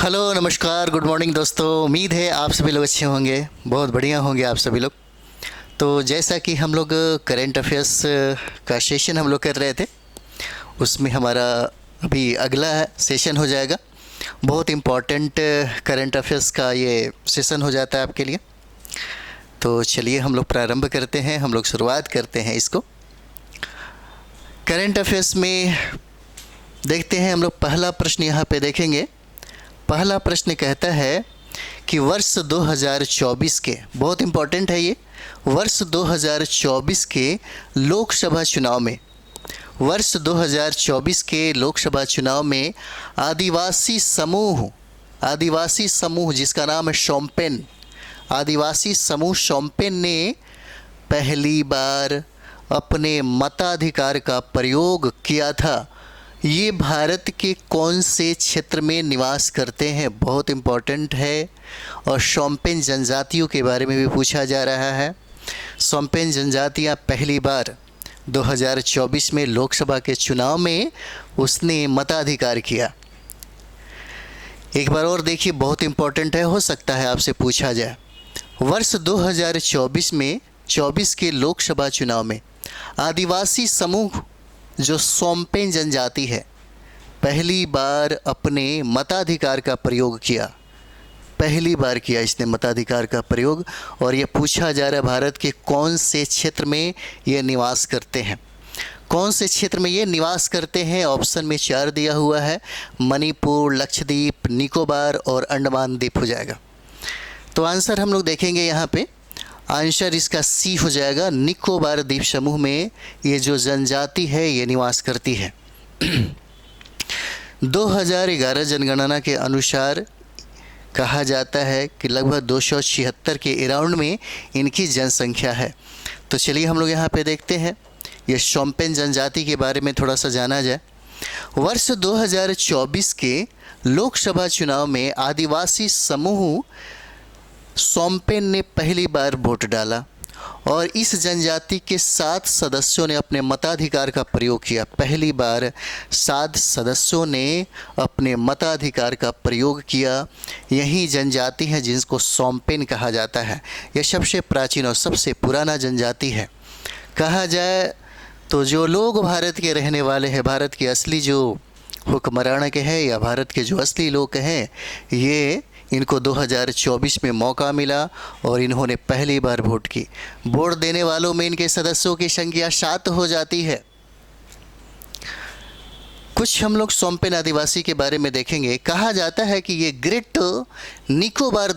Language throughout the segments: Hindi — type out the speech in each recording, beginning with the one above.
हेलो, नमस्कार, गुड मॉर्निंग दोस्तों। उम्मीद है आप सभी लोग अच्छे होंगे, बहुत बढ़िया होंगे आप सभी लोग। तो जैसा कि हम लोग करेंट अफेयर्स का सेशन हम लोग कर रहे थे, उसमें हमारा अभी अगला सेशन हो जाएगा। बहुत इम्पॉर्टेंट करेंट अफेयर्स का ये सेशन हो जाता है आपके लिए। तो चलिए हम लोग प्रारंभ करते हैं, हम लोग शुरुआत करते हैं इसको। करेंट अफेयर्स में देखते हैं हम लोग, पहला प्रश्न यहाँ पे देखेंगे। पहला प्रश्न कहता है कि वर्ष 2024 के, बहुत इम्पॉर्टेंट है ये, वर्ष 2024 के लोकसभा चुनाव में, वर्ष 2024 के लोकसभा चुनाव में आदिवासी समूह जिसका नाम है शोम्पेन, आदिवासी समूह शोम्पेन ने पहली बार अपने मताधिकार का प्रयोग किया था। ये भारत के कौन से क्षेत्र में निवास करते हैं, बहुत इम्पॉर्टेंट है। और शोम्पेन जनजातियों के बारे में भी पूछा जा रहा है। शोम्पेन जनजातियाँ पहली बार 2024 में लोकसभा के चुनाव में उसने मताधिकार किया। एक बार और देखिए, बहुत इम्पॉर्टेंट है, हो सकता है आपसे पूछा जाए। वर्ष 2024 में 24 के लोकसभा चुनाव में आदिवासी समूह जो शोम्पेन जनजाति है, पहली बार अपने मताधिकार का प्रयोग किया, पहली बार किया इसने मताधिकार का प्रयोग। और ये पूछा जा रहा है भारत के कौन से क्षेत्र में ये निवास करते हैं, कौन से क्षेत्र में ये निवास करते हैं। ऑप्शन में 4 दिया हुआ है, मणिपुर, लक्षद्वीप, निकोबार और अंडमान द्वीप हो जाएगा। तो आंसर हम लोग देखेंगे यहाँ पे, आंसर इसका सी हो जाएगा। निकोबार द्वीप समूह में ये जो जनजाति है ये निवास करती है। 2011 जनगणना के अनुसार कहा जाता है कि लगभग 276 के अराउंड में इनकी जनसंख्या है। तो चलिए हम लोग यहाँ पे देखते हैं, ये शोम्पेन जनजाति के बारे में थोड़ा सा जाना जाए। वर्ष 2024 के लोकसभा चुनाव में आदिवासी समूह शोम्पेन ने पहली बार वोट डाला और इस जनजाति के 7 सदस्यों ने अपने मताधिकार का प्रयोग किया। पहली बार 7 सदस्यों ने अपने मताधिकार का प्रयोग किया। यही जनजाति है जिसको शोम्पेन कहा जाता है। यह सबसे प्राचीन और सबसे पुराना जनजाति है। कहा जाए तो जो लोग भारत के रहने वाले हैं, भारत के असली जो हुक्मरान के हैं या भारत के जो असली लोग हैं, ये इनको 2024 में मौका मिला और इन्होंने पहली बार वोट की। वोट देने वालों में इनके सदस्यों की संख्या 7 हो जाती है। कुछ हम लोग शोम्पेन आदिवासी के बारे में देखेंगे। कहा जाता है कि ये ग्रेट निकोबार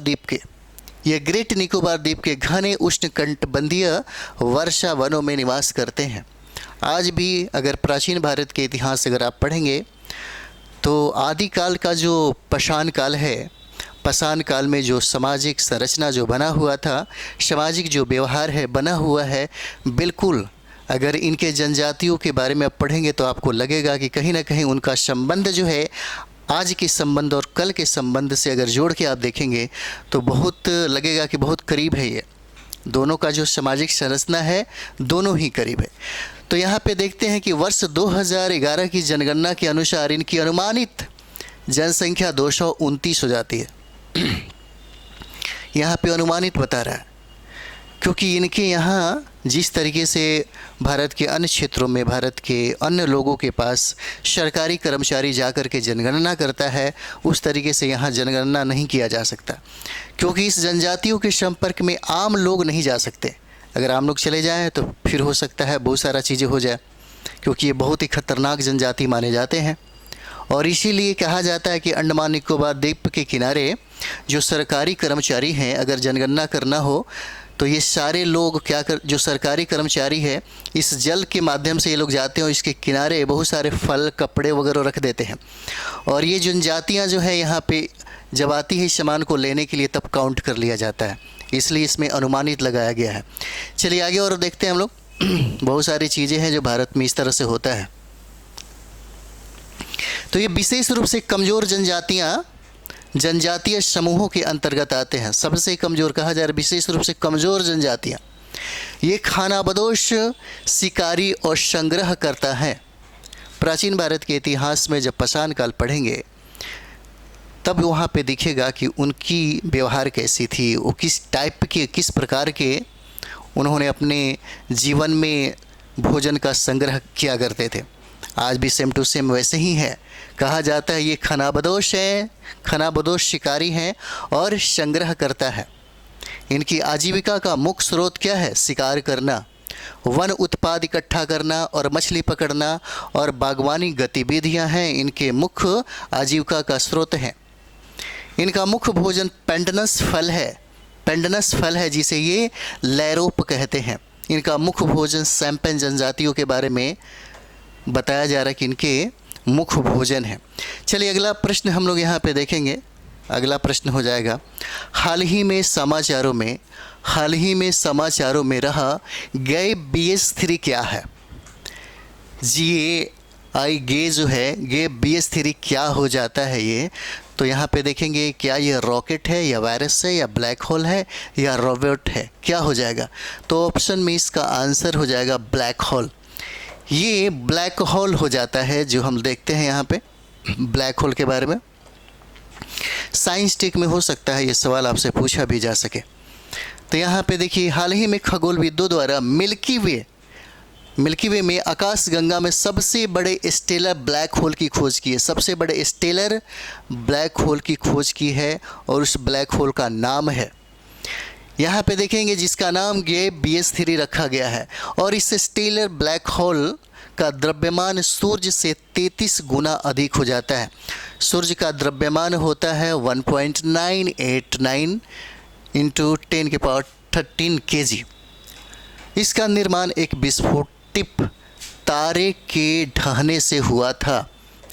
द्वीप के घने उष्णकटिबंधीय वर्षा वनों में निवास करते हैं। आज भी अगर प्राचीन भारत के इतिहास अगर आप पढ़ेंगे तो आदिकाल का जो पाषाण काल है, पाषाण काल में जो सामाजिक संरचना जो बना हुआ था, सामाजिक जो व्यवहार है बना हुआ है, बिल्कुल अगर इनके जनजातियों के बारे में आप पढ़ेंगे तो आपको लगेगा कि कहीं ना कहीं उनका संबंध जो है आज के संबंध और कल के संबंध से अगर जोड़ के आप देखेंगे तो बहुत लगेगा कि बहुत करीब है। ये दोनों का जो सामाजिक संरचना है दोनों ही करीब है। तो यहाँ पे देखते हैं कि वर्ष 2011 की जनगणना के अनुसार इनकी अनुमानित जनसंख्या 229 हो जाती है। यहाँ पे अनुमानित बता रहा है, क्योंकि इनके यहाँ जिस तरीके से भारत के अन्य क्षेत्रों में भारत के अन्य लोगों के पास सरकारी कर्मचारी जाकर के जनगणना करता है, उस तरीके से यहाँ जनगणना नहीं किया जा सकता, क्योंकि इस जनजातियों के संपर्क में आम लोग नहीं जा सकते। अगर आम लोग चले जाएँ तो फिर हो सकता है बहुत सारा चीज़ें हो जाए, क्योंकि ये बहुत ही खतरनाक जनजाति माने जाते हैं। और इसीलिए कहा जाता है कि अंडमान निकोबार द्वीप के किनारे जो सरकारी कर्मचारी हैं, अगर जनगणना करना हो तो ये सारे लोग जो सरकारी कर्मचारी है, इस जल के माध्यम से ये लोग जाते हैं और इसके किनारे बहुत सारे फल, कपड़े वगैरह रख देते हैं। और ये जनजातियाँ जो है यहाँ पे जब आती है इस सामान को लेने के लिए, तब काउंट कर लिया जाता है, इसलिए इसमें अनुमानित लगाया गया है। चलिए आगे और देखते हैं हम लोग। बहुत सारी चीज़ें हैं जो भारत में इस तरह से होता है। तो ये विशेष रूप से कमज़ोर जनजातीय समूहों के अंतर्गत आते हैं। सबसे कमज़ोर कहा जा रहा है, विशेष रूप से कमज़ोर जनजातियाँ। ये खानाबदोश, शिकारी और संग्रह करता है। प्राचीन भारत के इतिहास में जब पाषाण काल पढ़ेंगे तब वहाँ पे दिखेगा कि उनकी व्यवहार कैसी थी, वो किस टाइप के, किस प्रकार के उन्होंने अपने जीवन में भोजन का संग्रह किया करते थे। आज भी सेम टू सेम वैसे ही है। कहा जाता है ये खानाबदोश है, खानाबदोश शिकारी हैं और संग्रह करता है। इनकी आजीविका का मुख्य स्रोत क्या है? शिकार करना, वन उत्पाद इकट्ठा करना और मछली पकड़ना और बागवानी गतिविधियां हैं इनके मुख्य आजीविका का स्रोत हैं। इनका मुख्य भोजन पेंडनस फल है, पेंडनस फल है जिसे ये लैरोप कहते हैं। इनका मुख्य भोजन सैम्पेन जनजातियों के बारे में बताया जा रहा है कि इनके मुख्य भोजन है। चलिए अगला प्रश्न हम लोग यहाँ पे देखेंगे। अगला प्रश्न हो जाएगा, हाल ही में समाचारों में रहा गे BS3 क्या है? गे जो है, गे BS3 क्या हो जाता है ये? तो यहाँ पे देखेंगे क्या ये रॉकेट है या वायरस है या ब्लैक होल है या रोबोट है, क्या हो जाएगा? तो ऑप्शन में इसका आंसर हो जाएगा ब्लैक होल। ये ब्लैक होल हो जाता है जो हम देखते हैं यहाँ पे ब्लैक होल के बारे में। साइंस टेक में हो सकता है ये सवाल आपसे पूछा भी जा सके। तो यहाँ पे देखिए, हाल ही में खगोलविदों द्वारा मिल्की वे में आकाशगंगा में सबसे बड़े स्टेलर ब्लैक होल की खोज की है। सबसे बड़े स्टेलर ब्लैक होल की खोज की है और उस ब्लैक होल का नाम है, यहाँ पे देखेंगे जिसका नाम गे BS3 रखा गया है। और इस स्टेलर ब्लैक होल का द्रव्यमान सूर्य से 33 गुना अधिक हो जाता है। सूर्य का द्रव्यमान होता है 1.989 इंटू 10⁻13 kg। इसका निर्माण एक विस्फोटित तारे के ढहने से हुआ था।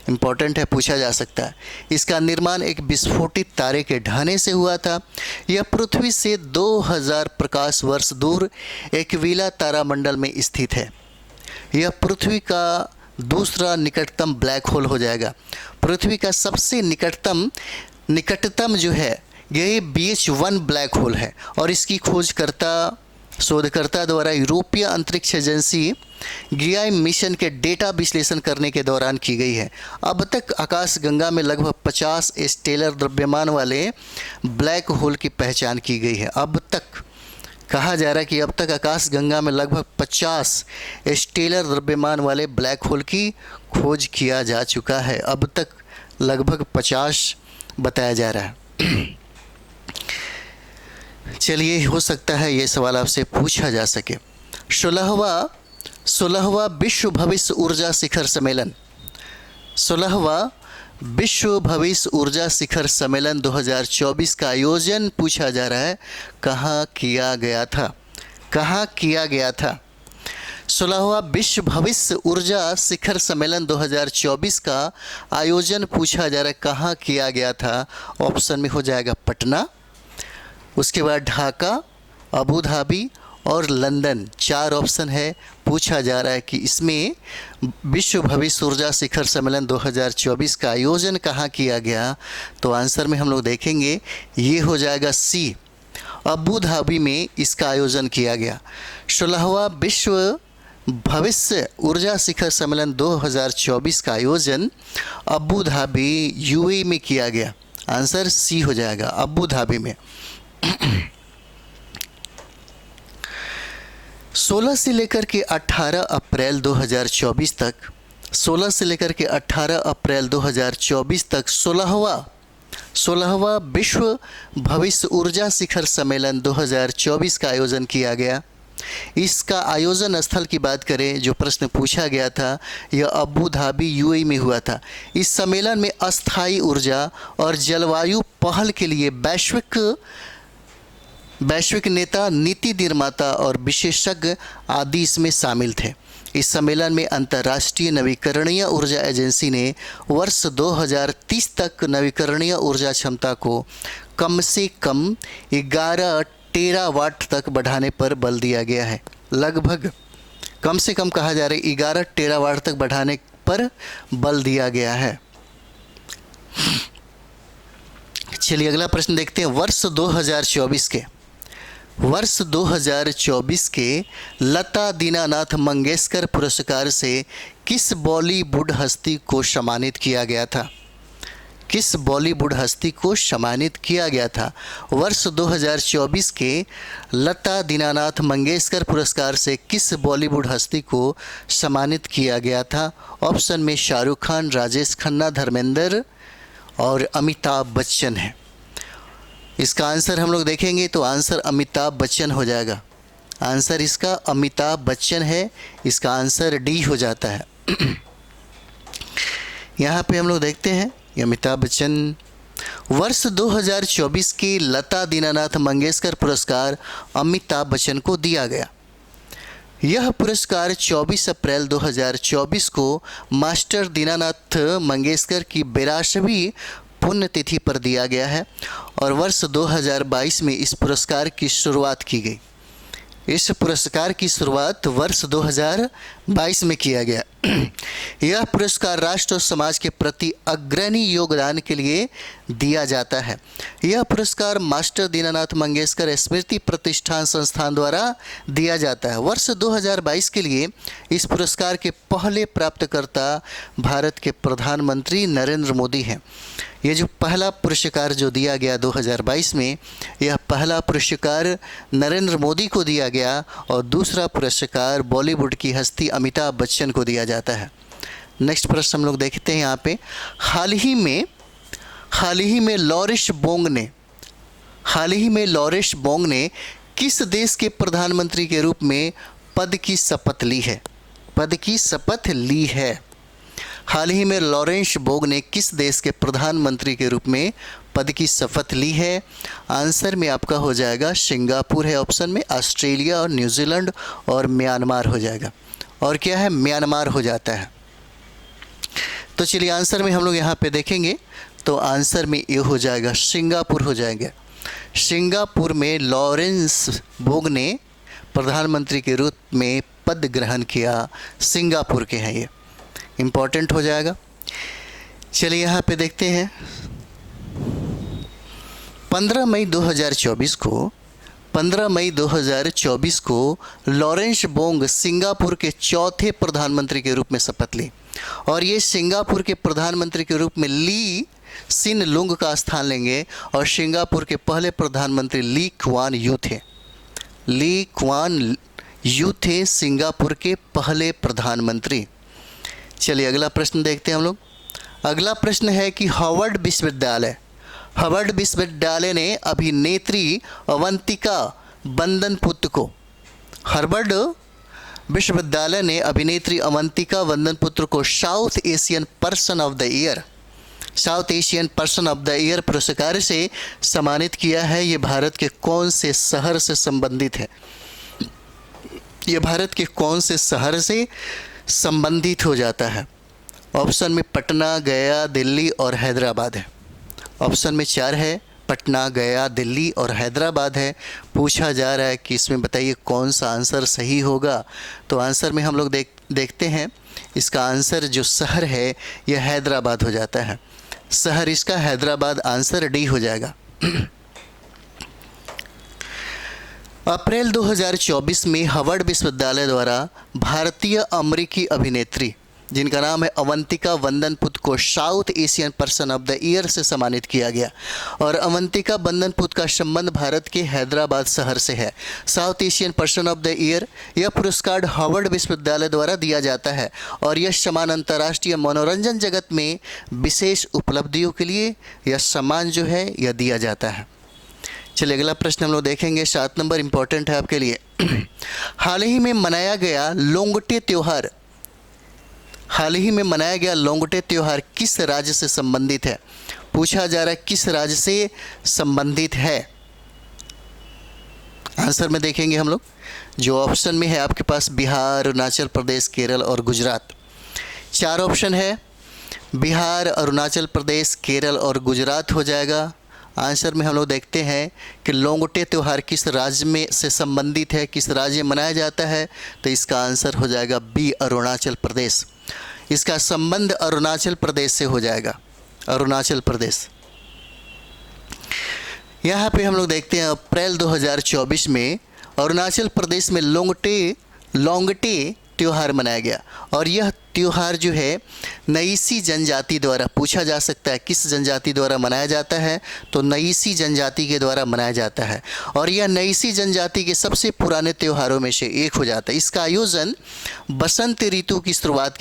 इम्पोर्टेंट है, पूछा जा सकता है। इसका निर्माण एक विस्फोटित तारे के ढहने से हुआ था। यह पृथ्वी से 2000 प्रकाश वर्ष दूर एक्विला तारामंडल में स्थित है। यह पृथ्वी का दूसरा निकटतम ब्लैक होल हो जाएगा। पृथ्वी का सबसे निकटतम जो है ये BH1 ब्लैक होल है और इसकी शोधकर्ता द्वारा यूरोपीय अंतरिक्ष एजेंसी GI मिशन के डेटा विश्लेषण करने के दौरान की गई है। अब तक आकाशगंगा में लगभग 50 स्टेलर द्रव्यमान वाले ब्लैक होल की पहचान की गई है। अब तक कहा जा रहा है कि अब तक आकाशगंगा में लगभग 50 स्टेलर द्रव्यमान वाले ब्लैक होल की खोज किया जा चुका है। अब तक लगभग 50 बताया जा रहा है। चलिए, हो सकता है ये सवाल आपसे पूछा जा सके। 16वां विश्व भविष्य ऊर्जा शिखर सम्मेलन, 16वां विश्व भविष्य ऊर्जा शिखर सम्मेलन 2024 का आयोजन पूछा जा रहा है कहाँ किया गया था? 16वां विश्व भविष्य ऊर्जा शिखर सम्मेलन 2024 का आयोजन पूछा जा रहा है कहाँ किया गया था? ऑप्शन में हो जाएगा पटना, उसके बाद ढाका, अबू धाबी और लंदन। 4 ऑप्शन है। पूछा जा रहा है कि इसमें विश्व भविष्य ऊर्जा शिखर सम्मेलन 2024 का आयोजन कहाँ किया गया? तो आंसर में हम लोग देखेंगे ये हो जाएगा C, अबू धाबी में इसका आयोजन किया गया। 16वां विश्व भविष्य ऊर्जा शिखर सम्मेलन 2024 का आयोजन अबू धाबी UAE में किया गया। आंसर C हो जाएगा, अबू धाबी में। 16 से लेकर के 18 अप्रैल 2024 तक 16 से लेकर के 18 अप्रैल 2024 तक 16वां विश्व भविष्य ऊर्जा शिखर सम्मेलन 2024 का आयोजन किया गया। इसका आयोजन स्थल की बात करें, जो प्रश्न पूछा गया था, यह अबू धाबी UAE में हुआ था। इस सम्मेलन में अस्थायी ऊर्जा और जलवायु पहल के लिए वैश्विक नेता, नीति निर्माता और विशेषज्ञ आदि इसमें शामिल थे। इस सम्मेलन में अंतर्राष्ट्रीय नवीकरणीय ऊर्जा एजेंसी ने वर्ष 2030 तक नवीकरणीय ऊर्जा क्षमता को कम से कम 11 टेरावाट तक बढ़ाने पर बल दिया गया है। लगभग कम से कम कहा जा रहा है 11 टेरावाट तक बढ़ाने पर बल दिया गया है। चलिए अगला प्रश्न देखते हैं। वर्ष 2024 के लता दीनानाथ मंगेशकर पुरस्कार से किस बॉलीवुड हस्ती को सम्मानित किया गया था? किस बॉलीवुड हस्ती को सम्मानित किया गया था? वर्ष 2024 के लता दीनानाथ मंगेशकर पुरस्कार से किस बॉलीवुड हस्ती को सम्मानित किया गया था? ऑप्शन में शाहरुख खान, राजेश खन्ना, धर्मेंद्र और अमिताभ बच्चन है। इसका आंसर हम लोग देखेंगे तो आंसर अमिताभ बच्चन हो जाएगा। आंसर इसका अमिताभ बच्चन है, इसका आंसर डी हो जाता है। यहाँ पे हम लोग देखते हैं अमिताभ बच्चन। वर्ष 2024 की लता दीनानाथ मंगेशकर पुरस्कार अमिताभ बच्चन को दिया गया। यह पुरस्कार 24 अप्रैल 2024 को मास्टर दीनानाथ मंगेशकर की 82वीं पुण्यतिथि पर दिया गया है और वर्ष 2022 में इस पुरस्कार की शुरुआत की गई। इस पुरस्कार की शुरुआत वर्ष 2022 में किया गया। यह पुरस्कार राष्ट्र और समाज के प्रति अग्रणी योगदान के लिए दिया जाता है। यह पुरस्कार मास्टर दीनानाथ मंगेशकर स्मृति प्रतिष्ठान संस्थान द्वारा दिया जाता है। वर्ष 2022 के लिए इस पुरस्कार के पहले प्राप्तकर्ता भारत के प्रधानमंत्री नरेंद्र मोदी हैं। ये जो पहला पुरस्कार जो दिया गया 2022 में, यह पहला पुरस्कार नरेंद्र मोदी को दिया गया और दूसरा पुरस्कार बॉलीवुड की हस्ती अमिताभ बच्चन को दिया जाता है। नेक्स्ट प्रश्न हम लोग देखते हैं यहाँ पे। हाल ही में लॉरेंस बोंग ने किस देश के प्रधानमंत्री के रूप में पद की शपथ ली है? हाल ही में लॉरेंस बोंग ने किस देश के प्रधानमंत्री के रूप में पद की शपथ ली है? आंसर में आपका हो जाएगा सिंगापुर है ऑप्शन में, ऑस्ट्रेलिया और न्यूजीलैंड और म्यांमार हो जाएगा। और क्या है? म्यांमार हो जाता है। तो चलिए आंसर में हम लोग यहाँ पे देखेंगे तो आंसर में ये हो जाएगा सिंगापुर हो जाएगा। सिंगापुर में लॉरेंस बोंग ने प्रधानमंत्री के रूप में पद ग्रहण किया। सिंगापुर के हैं ये, इम्पॉर्टेंट हो जाएगा। चलिए यहाँ पे देखते हैं 15 मई 2024 को लॉरेंस बोंग सिंगापुर के चौथे प्रधानमंत्री के रूप में शपथ ली और ये सिंगापुर के प्रधानमंत्री के रूप में ली सिन लुंग का स्थान लेंगे और सिंगापुर के पहले प्रधानमंत्री ली कुआन यू थे सिंगापुर के पहले प्रधानमंत्री। चलिए अगला प्रश्न देखते हैं हम लोग। अगला प्रश्न है कि हार्वर्ड विश्वविद्यालय ने अभिनेत्री अवंतिका बंदनपुत्र को south Asian person of the year पुरस्कार से सम्मानित किया है। ये भारत के कौन से शहर से संबंधित है? ये भारत के कौन से शहर से संबंधित हो जाता है? ऑप्शन में पटना, गया, दिल्ली और हैदराबाद है। ऑप्शन में 4 है, पटना, गया, दिल्ली और हैदराबाद है। पूछा जा रहा है कि इसमें बताइए कौन सा आंसर सही होगा। तो आंसर में हम लोग देखते हैं इसका आंसर जो शहर है यह हैदराबाद हो जाता है। शहर इसका हैदराबाद, आंसर डी हो जाएगा। अप्रैल 2024 में हार्वर्ड विश्वविद्यालय द्वारा भारतीय अमेरिकी अभिनेत्री जिनका नाम है अवंतिका बंदनपुत्र को south Asian person of the year से सम्मानित किया गया और अवंतिका बंदनपुत्र का संबंध भारत के हैदराबाद शहर से है। South Asian person of the year यह पुरस्कार हार्वर्ड विश्वविद्यालय द्वारा दिया जाता है और यह सम्मान अंतर्राष्ट्रीय मनोरंजन जगत में विशेष उपलब्धियों के लिए यह सम्मान जो है यह दिया जाता है। चलिए अगला प्रश्न हम लोग देखेंगे। 7 नंबर इम्पोर्टेंट है आपके लिए। हाल ही में मनाया गया लोंगटे त्योहार किस राज्य से संबंधित है? पूछा जा रहा है किस राज्य से संबंधित है। आंसर में देखेंगे हम लोग जो ऑप्शन में है आपके पास बिहार, अरुणाचल प्रदेश, केरल और गुजरात। 4 ऑप्शन है, बिहार, अरुणाचल प्रदेश, केरल और गुजरात हो जाएगा। आंसर में हम लोग देखते हैं कि लोंगटे त्यौहार किस राज्य में से संबंधित है, किस राज्य में मनाया जाता है। तो इसका आंसर हो जाएगा बी, अरुणाचल प्रदेश। इसका संबंध अरुणाचल प्रदेश से हो जाएगा, अरुणाचल प्रदेश। यहाँ पे हम लोग देखते हैं अप्रैल 2024 में अरुणाचल प्रदेश में लोंगटे त्यौहार मनाया गया और यह त्यौहार जो है नईसी जनजाति द्वारा, पूछा जा सकता है किस जनजाति द्वारा मनाया जाता है, तो नईसी जनजाति के द्वारा मनाया जाता है और यह नईसी जनजाति के सबसे पुराने त्योहारों में से एक हो जाता है। इसका आयोजन बसंत ऋतु की शुरुआत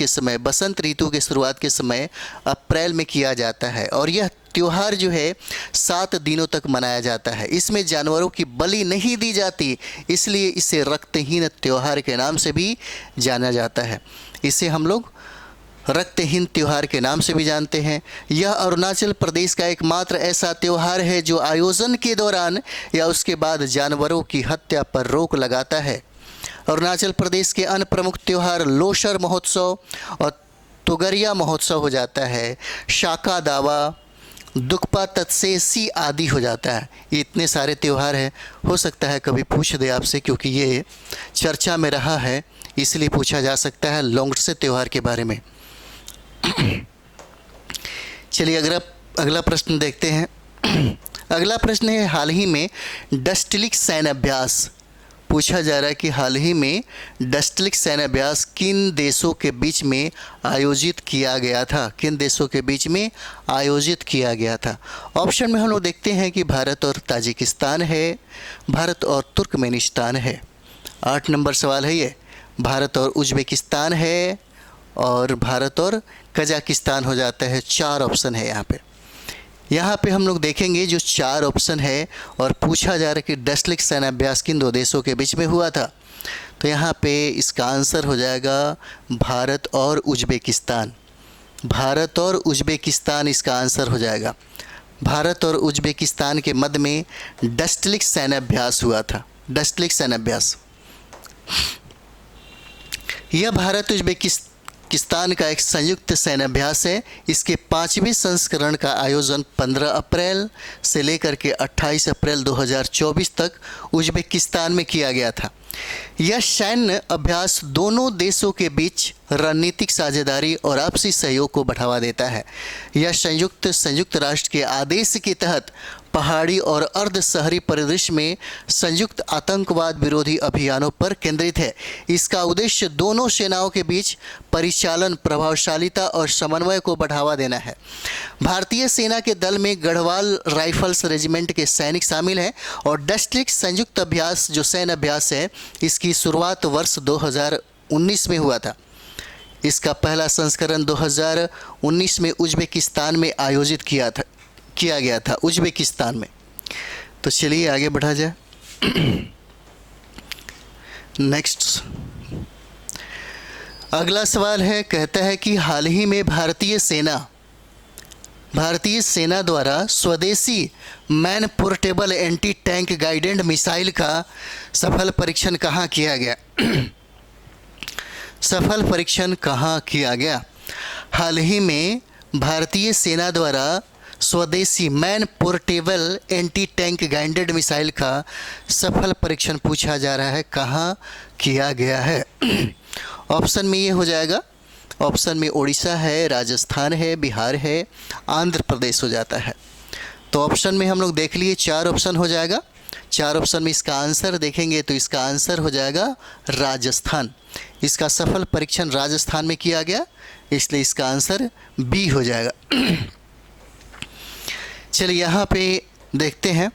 के समय अप्रैल में किया जाता है और यह त्योहार जो है 7 दिनों तक मनाया जाता है। इसमें जानवरों की बलि नहीं दी जाती, इसलिए इसे रक्तहीन त्योहार के नाम से भी जाना जाता है। इसे हम लोग रक्तहीन त्योहार के नाम से भी जानते हैं। यह अरुणाचल प्रदेश का एकमात्र ऐसा त्योहार है जो आयोजन के दौरान या उसके बाद जानवरों की हत्या पर रोक लगाता है। अरुणाचल प्रदेश के अन्य प्रमुख त्योहार लोसर महोत्सव और तुगरिया महोत्सव हो जाता है, शाका दावा, दुखपा तत्सेसी आदि हो जाता है। ये इतने सारे त्यौहार हैं, हो सकता है कभी पूछ दे आपसे, क्योंकि ये चर्चा में रहा है इसलिए पूछा जा सकता है लोंगसे त्यौहार के बारे में। चलिए अगला प्रश्न देखते हैं। अगला प्रश्न है, हाल ही में डस्टलिक सैन्य अभ्यास पूछा जा रहा है कि हाल ही में डस्टलिक सैन्य अभ्यास किन देशों के बीच में आयोजित किया गया था, किन देशों के बीच में आयोजित किया गया था। ऑप्शन में हम लोग देखते हैं कि भारत और ताजिकिस्तान है, भारत और तुर्कमेनिस्तान है। 8 नंबर सवाल है ये, भारत और उज्बेकिस्तान है और भारत और कजाकिस्तान हो जाता है। 4 ऑप्शन है यहाँ पे हम लोग देखेंगे जो 4 ऑप्शन है और पूछा जा रहा है कि डस्टलिक सैन्य अभ्यास किन 2 देशों के बीच में हुआ था, तो यहाँ पे इसका आंसर हो जाएगा भारत और उज्बेकिस्तान। भारत और उज्बेकिस्तान इसका आंसर हो जाएगा। भारत और उज्बेकिस्तान के मध्य में डस्टलिक सैन्य अभ्यास हुआ था। डस्टलिक सैन्य अभ्यास यह भारत उज्बेकिस्तान का एक संयुक्त सैन्य अभ्यास है। इसके 5वें संस्करण का आयोजन 15 अप्रैल से लेकर के 28 अप्रैल 2024 तक उज्बेकिस्तान में किया गया था। यह सैन्य अभ्यास दोनों देशों के बीच रणनीतिक साझेदारी और आपसी सहयोग को बढ़ावा देता है। यह संयुक्त राष्ट्र के आदेश के तहत पहाड़ी और अर्ध शहरी परिदृश्य में संयुक्त आतंकवाद विरोधी अभियानों पर केंद्रित है। इसका उद्देश्य दोनों सेनाओं के बीच परिचालन प्रभावशीलता और समन्वय को बढ़ावा देना है। भारतीय सेना के दल में गढ़वाल राइफल्स रेजिमेंट के सैनिक शामिल हैं और डस्टलिक संयुक्त अभ्यास जो सैन्य अभ्यास है इसकी शुरुआत वर्ष 2019 में हुआ था। इसका पहला संस्करण 2019 में उज्बेकिस्तान में आयोजित किया गया था, उज्बेकिस्तान में। तो चलिए आगे बढ़ा जाए। नेक्स्ट अगला सवाल है, कहता है कि हाल ही में भारतीय सेना द्वारा स्वदेशी man portable anti tank guided missile का सफल परीक्षण कहाँ किया गया? सफल परीक्षण कहाँ किया गया? हाल ही में भारतीय सेना द्वारा स्वदेशी man portable anti tank guided missile का सफल परीक्षण पूछा जा रहा है, कहाँ किया गया है? ऑप्शन में ये हो जाएगा, ऑप्शन में उड़ीसा है, राजस्थान है, बिहार है, आंध्र प्रदेश हो जाता है। तो ऑप्शन में हम लोग देख लिए 4 ऑप्शन हो जाएगा। 4 ऑप्शन में इसका आंसर देखेंगे तो इसका आंसर हो जाएगा राजस्थान। इसका सफल परीक्षण राजस्थान में किया गया, इसलिए इसका आंसर बी हो जाएगा। चलिए यहाँ पे देखते हैं,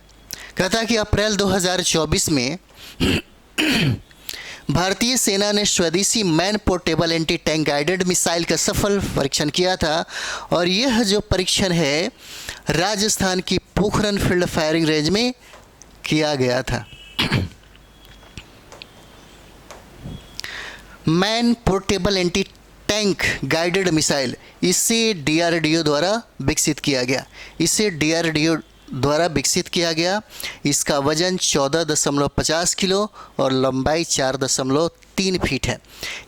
कहता है कि अप्रैल 2024 में भारतीय सेना ने स्वदेशी man portable anti tank guided missile का सफल परीक्षण किया था और यह जो परीक्षण है राजस्थान की पोखरन फील्ड फायरिंग रेंज में किया गया था। Man portable anti tank guided missile इसे डीआरडीओ द्वारा विकसित किया गया। इसका वजन 14.50 किलो और लंबाई 4.3 फीट है।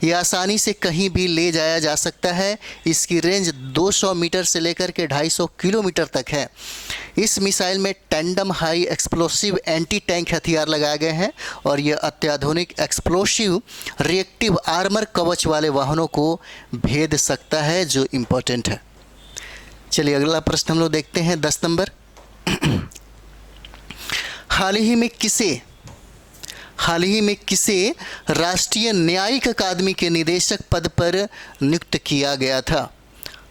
यह आसानी से कहीं भी ले जाया जा सकता है। इसकी रेंज 200 मीटर से लेकर के 250 किलोमीटर तक है। इस मिसाइल में tandem high explosive anti tank हथियार लगाए गए हैं और यह अत्याधुनिक एक्सप्लोसिव रिएक्टिव आर्मर कवच वाले वाहनों को भेद सकता है, जो इम्पोर्टेंट है। चलिए अगला प्रश्न हम लोग देखते हैं, 10 नंबर। हाल ही में हाल ही में किसे राष्ट्रीय न्यायिक अकादमी के निदेशक पद पर नियुक्त किया गया था?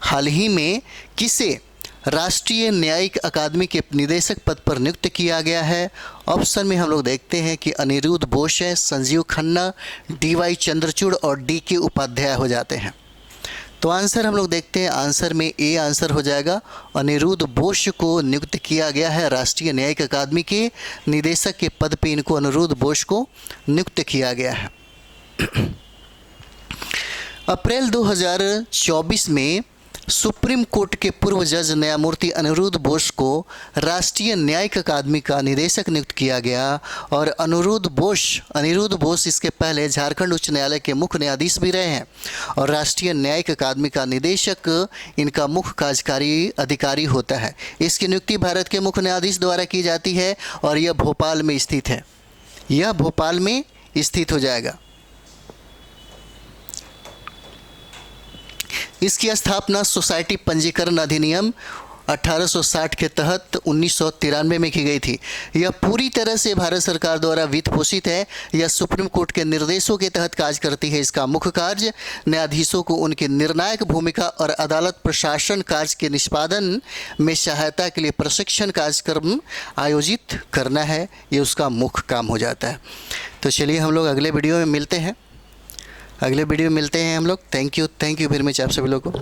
हाल ही में किसे राष्ट्रीय न्यायिक अकादमी के निदेशक पद पर नियुक्त किया गया है? ऑप्शन में हम लोग देखते हैं कि अनिरुद्ध बोस है, संजीव खन्ना, DY चंद्रचूड़ और DK उपाध्याय हो जाते हैं। तो आंसर हम लोग देखते हैं, आंसर में ए आंसर हो जाएगा। अनिरुद्ध बोस को नियुक्त किया गया है राष्ट्रीय न्यायिक अकादमी के निदेशक के पद पे, इनको अनिरुद्ध बोस को नियुक्त किया गया है। अप्रैल 2024 में सुप्रीम कोर्ट के पूर्व जज न्यायमूर्ति अनिरुद्ध बोस को राष्ट्रीय न्यायिक अकादमी का निदेशक नियुक्त किया गया और अनिरुद्ध बोस इसके पहले झारखंड उच्च न्यायालय के मुख्य न्यायाधीश भी रहे हैं और राष्ट्रीय न्यायिक अकादमी का निदेशक इनका मुख्य कार्यकारी अधिकारी होता है। इसकी नियुक्ति भारत के मुख्य न्यायाधीश द्वारा की जाती है और यह भोपाल में स्थित है। यह भोपाल में स्थित हो जाएगा। इसकी स्थापना सोसाइटी पंजीकरण अधिनियम 1860 के तहत 1993 में की गई थी। यह पूरी तरह से भारत सरकार द्वारा वित्त पोषित है। यह सुप्रीम कोर्ट के निर्देशों के तहत कार्य करती है। इसका मुख्य कार्य न्यायाधीशों को उनकी निर्णायक भूमिका और अदालत प्रशासन कार्य के निष्पादन में सहायता के लिए प्रशिक्षण कार्यक्रम आयोजित करना है। ये उसका मुख्य काम हो जाता है। तो चलिए हम लोग अगले वीडियो में मिलते हैं। हम लोग थैंक यू वेरी मच आप सभी लोगों को।